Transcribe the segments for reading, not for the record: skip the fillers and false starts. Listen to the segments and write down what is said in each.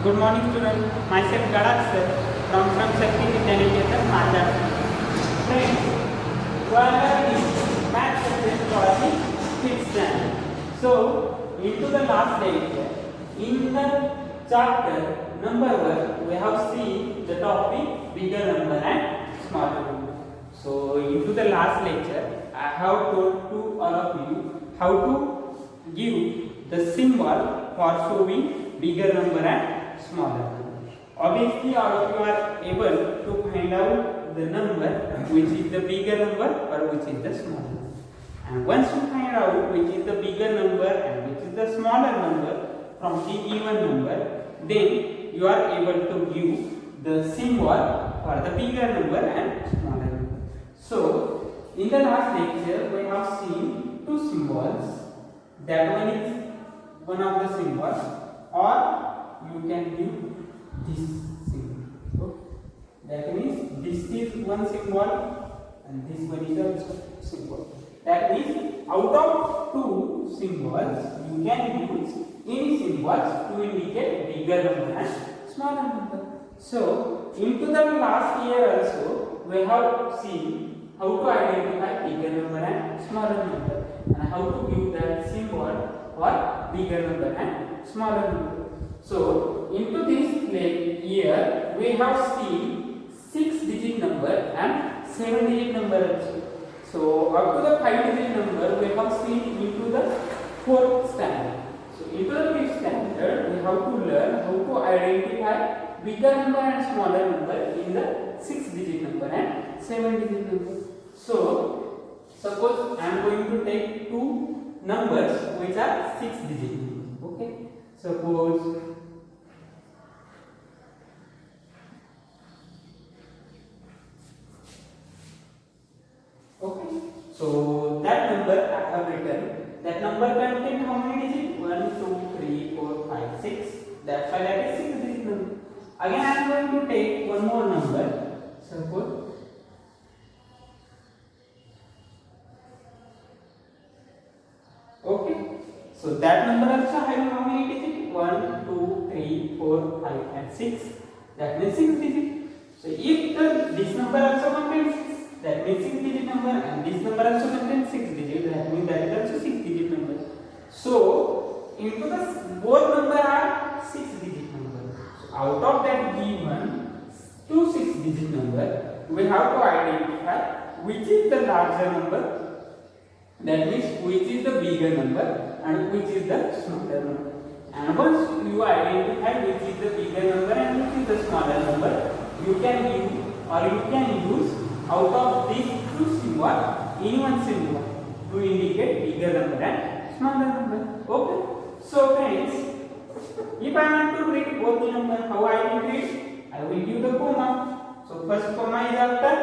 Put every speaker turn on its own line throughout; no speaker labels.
Good morning, students. Myself Gadak sir from Shakti Vidyaniketan, Maharashtra. Friends, we are learning math subject for the 5th standard. So, into the last lecture, in the chapter number 1, we have seen the topic bigger number and smaller number. So, into the last lecture, I have told to all of you how to give the symbol for showing bigger number and smaller number. Obviously, all of you are able to find out the number which is the bigger number or which is the smaller number. And once you find out which is the bigger number and which is the smaller number from the given number, then you are able to give the symbol for the bigger number and smaller number. So, in the last lecture, we have seen two symbols. That one is one of the symbols, or you can give this symbol. So, that means this is one symbol and this one is a symbol. That means out of two symbols, you can use any symbols to indicate bigger number and smaller number. So, into the last year also, we have seen how to identify bigger number and smaller number, and how to give that symbol for bigger number and smaller number. So, into this year, we have seen 6-digit number and 7-digit number also. So, up to the 5-digit number, we have seen into the 4th standard. So, into the 5th standard, we have to learn how to identify bigger number and smaller number in the 6-digit number and 7-digit number. So, suppose I am going to take two numbers which are 6-digit numbers. Okay. Suppose so that number I have written. That number contains how many digits? 1, 2, 3, 4, 5, 6. That's why that is 6-digit number. Again, I am going to take one more number. Suppose so that number also having how many digits? 1, 2, 3, 4, 5 and 6. That means 6 digits. So if this number also contains 6, that means 6-digit number, and this number also contains 6 digits, that means that is also 6-digit number. So into the both number are 6-digit number. So out of that given two 6-digit number, we have to identify which is the larger number. That means which is the bigger number and which is the smaller number. And once you identify which is the bigger number and which is the smaller number, you can use or you can use out of these two symbols any one symbol to indicate bigger number and smaller number. Okay. So friends, if I want to read both the number, how I will read? I will give the comma. So first comma is after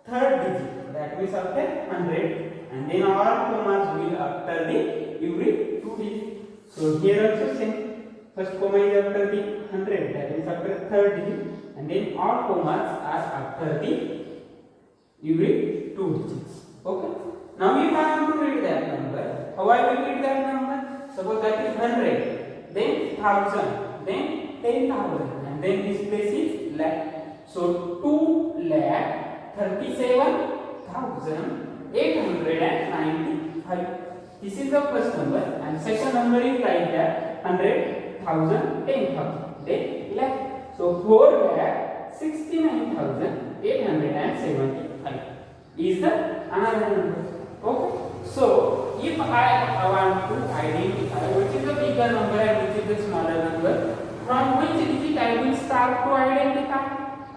third digit. That means after 100. And then all commas will after the every 2 digits. So here also same. First comma is after the 100, that is after third digit, and then all commas are after the every 2 digits. Okay. Now if I want to read that number, how I will read that number? Suppose that is 100, then 1000, then 10,000, and then this place is lakh. So 2,37,895. This is the first number, and second number is like that 100,000, 10,000, then lakh. So 4,69,875 is the another number. Okay. So if I want to identify which is the bigger number and which is the smaller number, from which digit I will start to identify?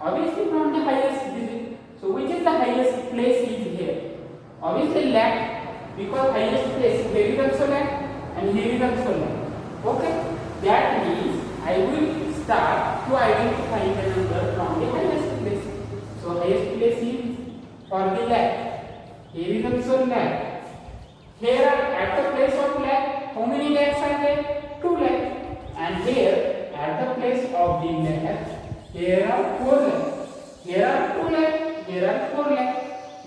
Obviously from the highest digit. So which is the highest place is here? Obviously lakh, because highest place here is also lakh and here is also lakh. Okay. That means I will start to identify the number from the highest place. So highest place is for the lakh. Here is also lakh. Here at the place of lakh, how many lakhs are there? 2 lakhs. And here at the place of the lakh, here are 4 lakhs. Here are 2 lakhs. Here are 4 lakhs.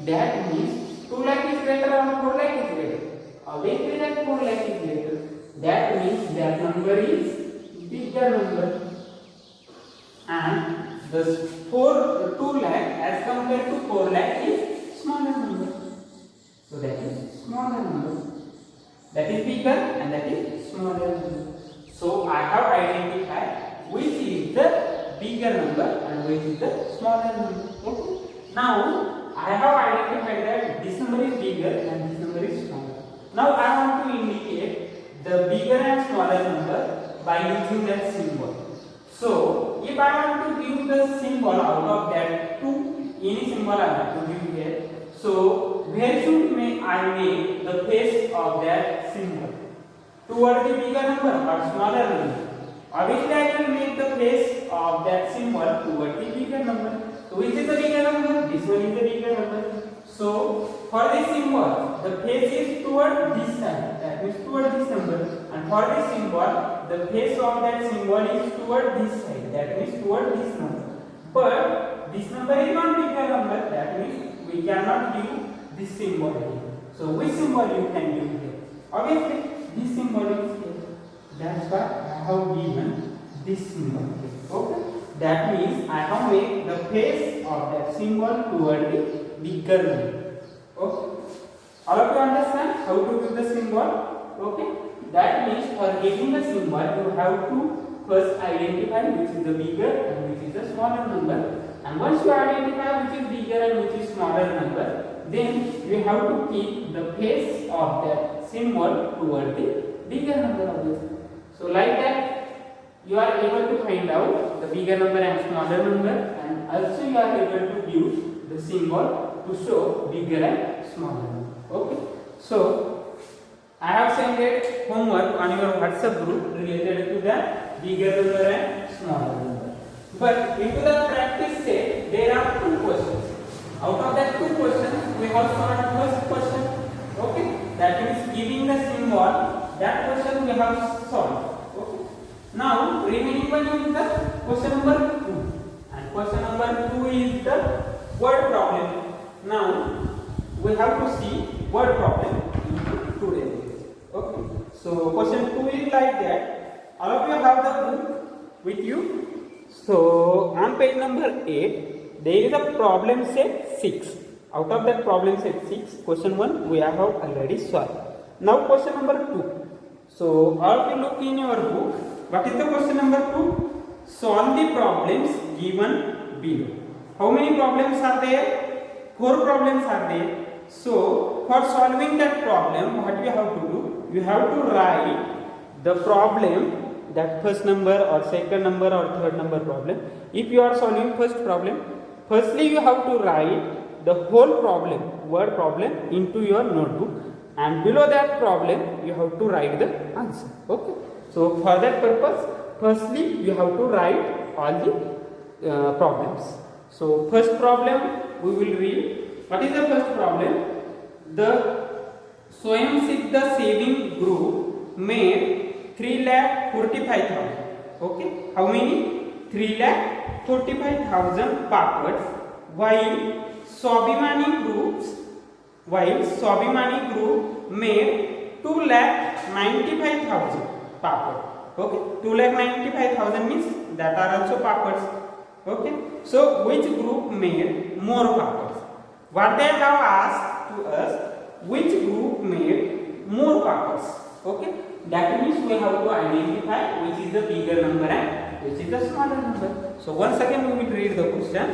That means 2 lakh is greater or 4 lakh is greater. Obviously that 4 lakh is greater. That means that number is bigger number. the 2 lakh as compared to 4 lakh is smaller number. So that is smaller number. That is bigger and that is smaller number. So I have identified which is the bigger number and which is the smaller number. Okay. Now I have identified that this number is bigger and this number is smaller. Now I want to indicate the bigger and smaller number by using that symbol. So if I want to give the symbol out of that two, any symbol I have to give here. So where should I make the face of that symbol? Toward the bigger number or smaller number? Obviously I will make the face of that symbol toward the bigger number. So which is the bigger number? This one is the bigger number. So for this symbol, the face is toward this side, that means toward this number. And for this symbol, the face of that symbol is toward this side, that means toward this number. But this number is not bigger number, that means we cannot give this symbol here. So which symbol you can give here? Obviously this symbol is here. That's why I have given this symbol here. Okay. That means I have made the face of that symbol toward the bigger number. Okay. All of you understand how to give the symbol? Okay. That means for giving the symbol, you have to first identify which is the bigger and which is the smaller number. And once you identify which is bigger and which is smaller number, then you have to keep the face of that symbol toward the bigger number obviously. So like that, you are able to find out the bigger number and smaller number, and also you are able to use the symbol to show bigger and smaller number. Okay. So I have sent homework on your WhatsApp group related to the bigger number and smaller number. But into the practice set, there are 2 questions. Out of that 2 questions, we have solved first question. Okay. That means giving the symbol, that question we have solved. Okay. Now remaining one is the question number 2. And question number 2 is the word problem. Now we have to see word problem in today's video. Okay. So question 2 is like that. All of you have the book with you. So on page number 8, there is a problem set 6. Out of that problem set 6, question 1 we have already solved. Now question number 2. So all of you look in your book. What is the question number 2? Solve the problems given below. How many problems are there? 4 problems are there. So for solving that problem, what you have to do? You have to write the problem, that first number or second number or third number problem. If you are solving first problem, firstly you have to write the whole problem, word problem, into your notebook, and below that problem you have to write the answer. Okay. So for that purpose, firstly you have to write all the problems. So first problem we will read. What is the first problem? The Swayam Siddha saving group made 3,45,000. Okay. How many? 3,45,000 papads, while Swabhimani group made 2,95,000 papads. Okay. 2,95,000 means that are also papads. Okay. So which group made more papads? What they have asked to us, which group made more papads? Okay. That means we have to identify which is the bigger number and which is the smaller number. So once again we will read the question.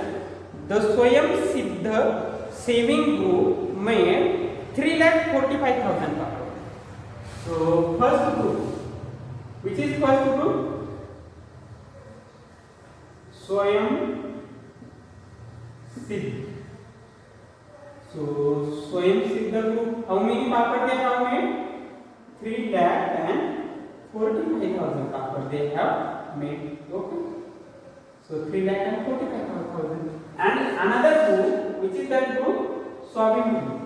The Swayam Siddha saving group made 3,45,000 papads. So first group. Which is first group? Swayam Siddha. So Swayam Siddha group, how many papads they have made? 3,45,000 papads they have made. Okay. So 3,45,000. And another group, which is that group? Swabhimani group.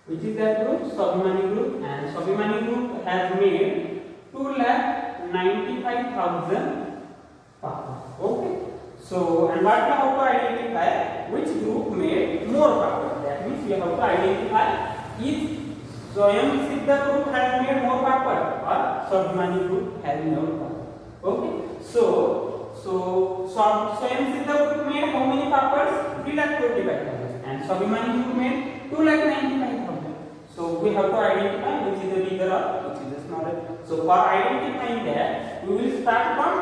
Which is that group? Swabhimani group. And Swabhimani group has made 2,95,000 papads. Okay. So, and what we have to identify? Which group made more papads? That means we have to identify if Swayam Siddha group has made more papads or Swabhimani group has no problem. Okay. So Swayam Siddha group made how many papads? 3,25,000, and Swabhimani group made 2,95,000. So we have to identify which is the bigger or which is the smaller. So for identifying that, we will start from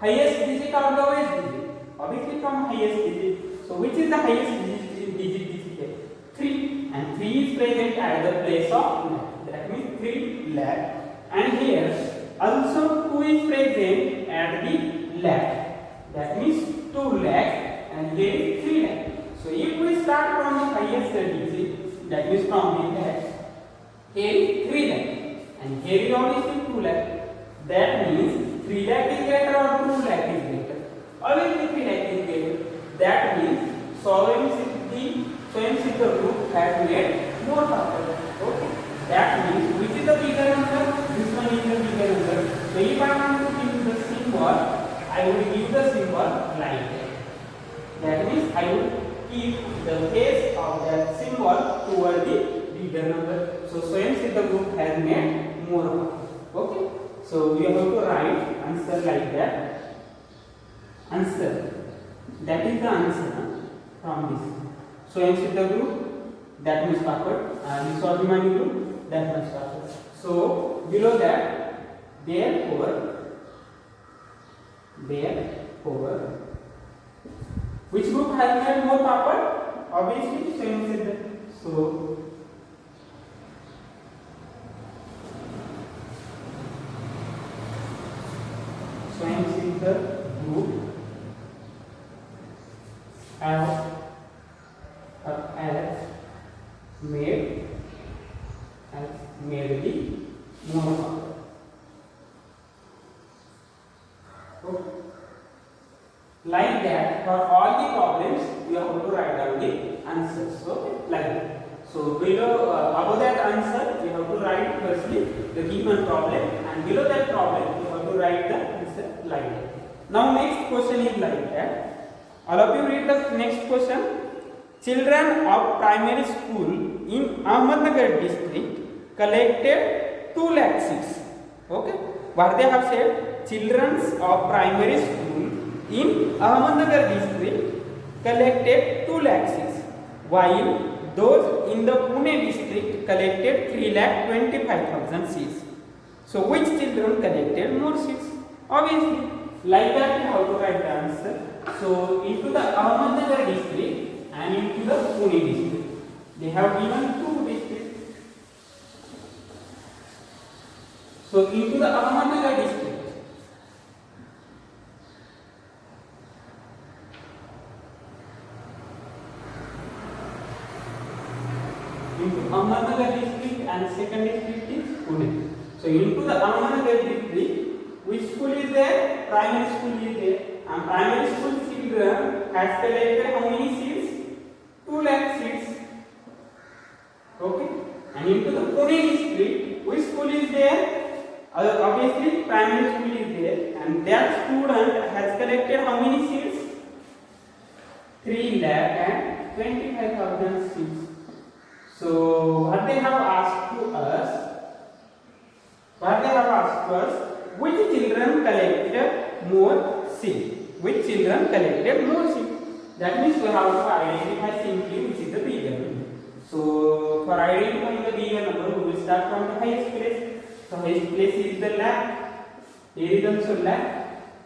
highest digit or lowest digit. Obviously from highest digit. So which is the highest digit? This is 3, and 3 is present at the place of lakh. That means 3 lakh. And here also 2 is present at the lakh. That means 2 lakh, and here is 3 lakh. So if we start from the highest digit, that means from the lakh, here is 3 lakh, and here is obviously 2 lakh. That means 3 lakh is greater or 2 lakh is greater? Obviously 3 lakh is greater. That means Swayam Siddha group has made more papads. Okay. That means which is the bigger number? This one is the bigger number. So if I want to give the symbol, I will give the symbol like that. That means I will keep the face of that symbol toward the bigger number. So Swayam Siddha group has made more papads. Okay. So we have to write answer like that. Answer. That is the answer from this. Swayam Siddha group, that means papad, and Swabhimani group, that means papad. So below that, therefore, which group has made more papad? Obviously Swayam Siddha. So Swayam Siddha group has made the more papad. Okay. Like that, for all the problems, you have to write down the answers. Okay, like that. So below, above that answer, you have to write firstly the given problem, and below that problem, you have to write the answer like that. Now next question is like that. All of you read the next question. Children of primary school in Ahmednagar district collected 2 lakh seeds. Okay, what they have said? Children of primary school in Ahmednagar district collected 2 lakh seeds, while those in the Pune district collected 3,25,000 seeds. So which children collected more seeds? Obviously, like that you have to write the answer. So into the Ahmednagar district and into the Pune district, they have given 2 districts. So into the Ahmednagar district, Ahmednagar district and second district is Pune. So into the Ahmednagar district, which school is there? Primary school is there. And primary school children has collected how many seeds? 2 lakh seeds. Okay. And into the Pune district, which school is there? Obviously primary school is there. And that student has collected how many seeds? 3,25,000 seeds. So what they have asked to us? Which children collected more seed? Which children collected more seed? That means we have to identify simply which is the bigger number. So for identifying the bigger number, we will start from the highest place. So highest place is the lakh. Here is also lakh.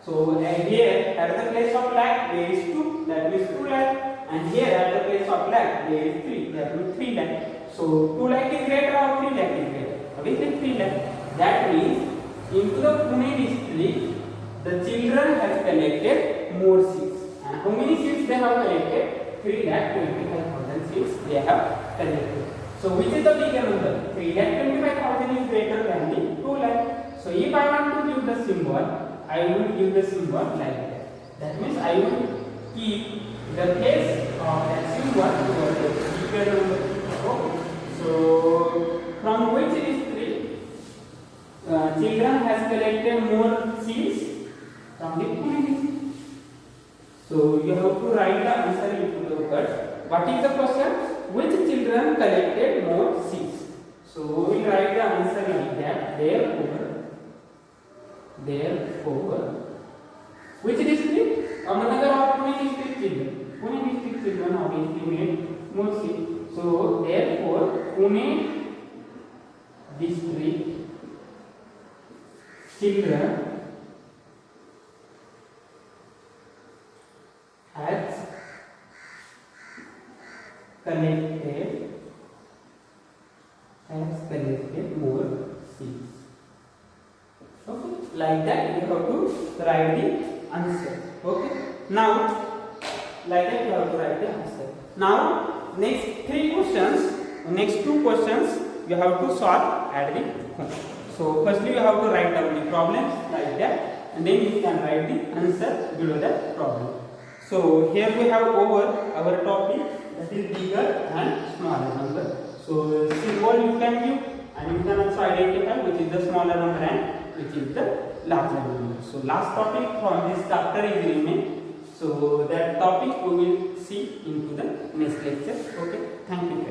So here at the place of lakh there is 2. That means 2 lakh. And here at the place of lakh there is 3. That means 3 lakh. So 2 lakh is greater or 3 lakh is greater? Obviously 3 lakh. That means into the Pune district, the children have collected more seeds. And how many seeds they have collected? 3,25,000 seeds they have collected. So which is the bigger number? 3,25,000 is greater than the 2 lakh. So if I want to give the symbol, I will give the symbol like that. That means I will keep the place of that symbol towards the bigger number. Okay. So from which district children has collected more seeds? From the Pune district. So you have to write the answer into the words. What is the question? Which children collected more seeds? So we will write the answer like that. Therefore, Therefore, which district? Ahmednagar or Pune district children? Pune district children obviously made Mursi. So therefore, Pune district children has collected more seeds. Okay, like that you have to write the answer. Okay, now like that you have to write the answer. Now next two questions you have to solve at the home. So firstly you have to write down the problems like that, and then you can write the answer below that problem. So here we have over our topic, that is bigger and smaller number. So symbol you can give, and you can also identify which is the smaller number and which is the larger number. So last topic from this chapter is remain. So that topic we will see into the next lecture. Okay, thank you.